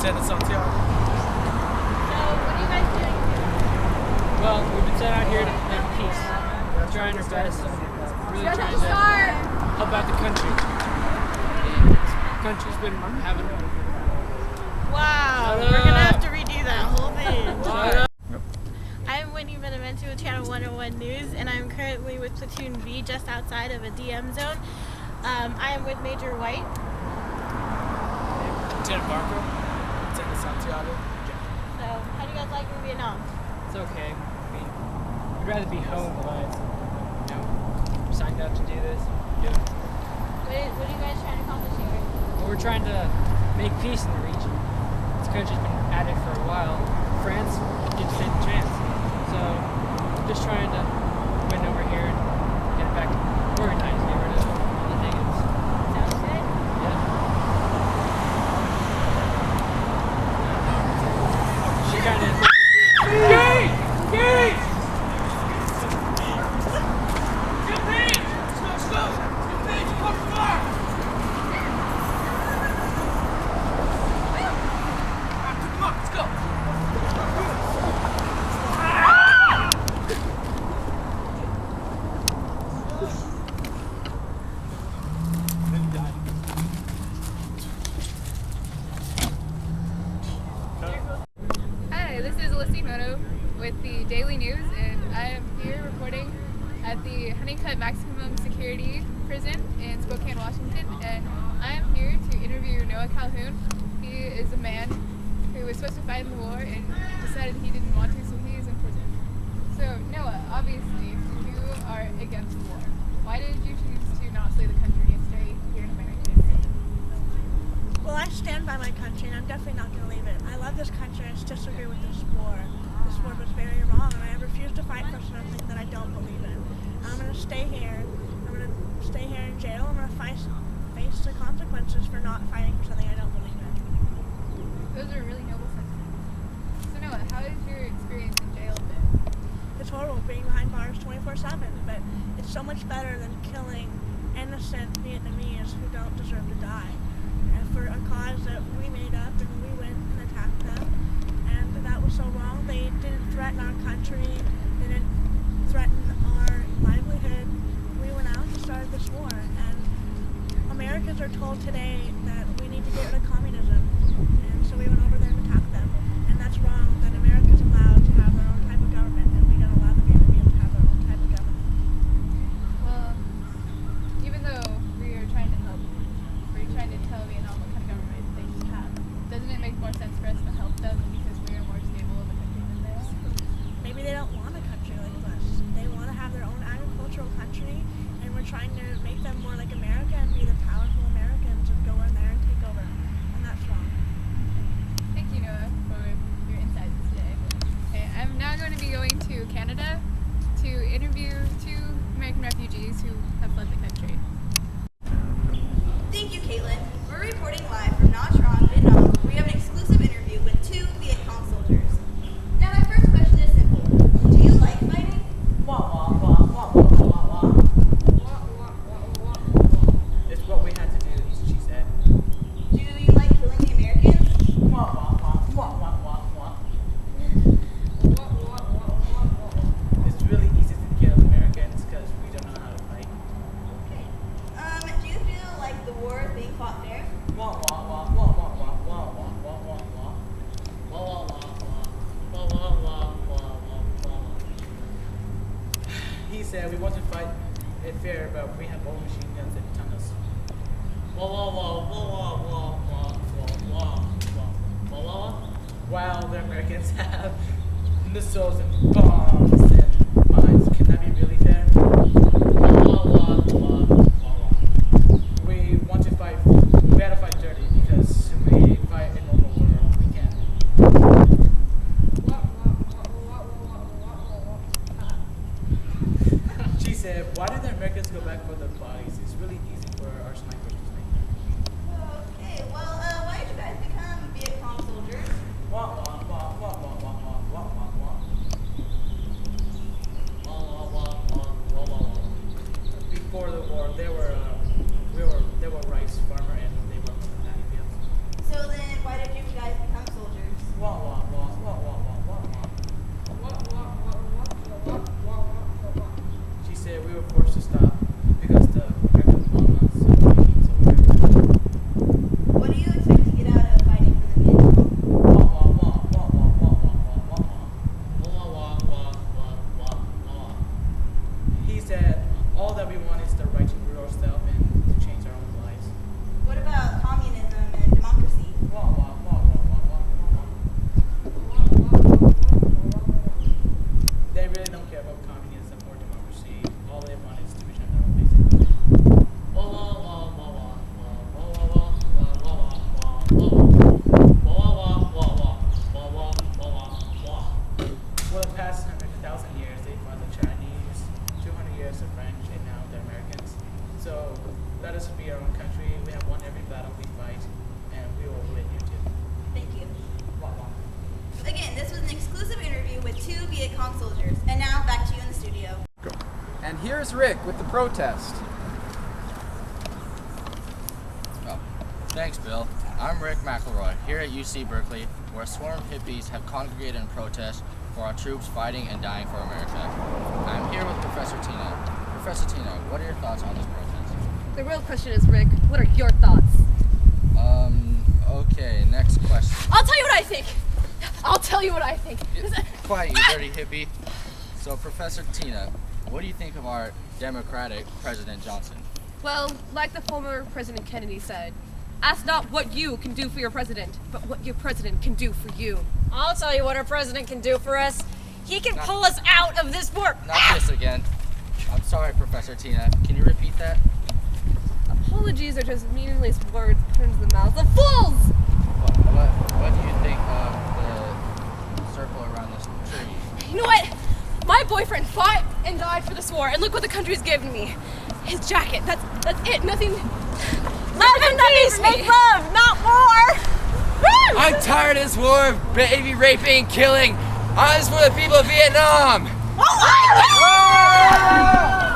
Lieutenant Santiago. So, what are you guys doing here? Well, we've been sent out here to make peace. We're trying our best. Really trying to help out the country. And the country's been having a... Wow, we're going to have to redo that whole thing. I'm Whitney Benevento with Channel 101 News, and I'm currently with Platoon B just outside of a DM zone. I am with Major White. Lieutenant Barker. Lieutenant Santiago. So, how do you guys like in Vietnam? It's okay. We'd rather be home, but, you know, signed up to do this. Yeah. What are you guys trying to accomplish here? Well, we're trying to make peace in the region. This country's been at it for a while. France didn't stand a chance. So, just trying to win over here and get it back organized, get rid of all the negatives. Sounds good. Yeah. She kind of... Gate! Gate! Hi, this is Alyssa Mono with the Daily News, and I am here reporting at the Honeycutt Maximum Security Prison in Spokane, Washington, and I am here to interview Noah Calhoun. He is a man who was supposed to fight in the war and decided he didn't want to, so he is in prison. So Noah, obviously, you are against war. Why did you choose to not slay the country and stay here in America? Well, I stand by my country, and I'm definitely not going to leave it. I love this country, and I just disagree with this war. This war was very wrong, and I refuse to fight for something that I don't believe in. I'm going to stay here. I'm going to stay here in jail. I'm going to face the consequences for not fighting for something I don't believe in. Those are really noble sentiments. So Noah, how has your experience in jail been? It's horrible being behind bars 24/7, but it's so much better than killing innocent Vietnamese who don't deserve to die. And for a cause that we made up, and we went and attacked them, and that was so wrong. They didn't threaten our country, they didn't threaten our livelihood. We went out and started this war, and Americans are told today that we need to get rid of communism, and so we went over there and attacked them, and that's wrong. That America's allowed to have their own type of government, and we don't allow the Vietnamese to have their own type of government. Well, even though we are trying to help, we're trying to tell Vietnam what kind of government they should have, doesn't it make more sense for us to help them because we are more stable of a country than they are? Maybe they don't want a country like us. They want to have their own agricultural country, and we're trying to make them more like America and be the powerful Americans and go in there and take over. And that's wrong. Thank you, Noah, for your insights today. Okay, I'm now going to be going to Canada to interview 2 American refugees who have fled the country. Thank you, Caitlin. We're reporting live from Nha Trang, Vietnam. We have an exclusive interview with 2 Viet Cong soldiers. Now, my first question is simple. Do you like fighting? It's what we had to do, she said. Do you like killing the Americans? It's really easy to kill Americans because we don't know how to fight. Okay. Do you feel like the war is being fought fair? He said we want to fight it fair, but we have all machine guns that ton us. While the Americans have missiles and bombs and mines, can that be really fair? We want to fight, we gotta fight dirty because we fight in normal war, we can. She said, why did the Americans go back for the bodies? It's really easy for our snipers to make them. Okay, well, why did you guys become Viet Cong soldiers? here's Rick with the protest. Oh, thanks, Bill. I'm Rick McElroy, here at UC Berkeley, where a swarm of hippies have congregated in protest for our troops fighting and dying for America. I'm here with Professor Tina. Professor Tina, what are your thoughts on this protest? The real question is, Rick, what are your thoughts? Okay, next question. I'll tell you what I think. I'll tell you what I think. Quiet, you dirty hippie. So, Professor Tina, what do you think of our Democratic President Johnson? Well, like the former President Kennedy said, ask not what you can do for your president, but what your president can do for you. I'll tell you what our president can do for us. He can pull us out of this war. Not this again. I'm sorry, Professor Tina. Can you repeat that? Apologies are just meaningless words put into the mouths of fools! What do you think of the circle around this tree? You know what? My boyfriend fought and died for this war, and look what the country's given me. His jacket, that's it, nothing... Love and peace, make love, not war! Woo! I'm tired of this war of baby raping and killing. I'm just for the people of Vietnam. Oh my God!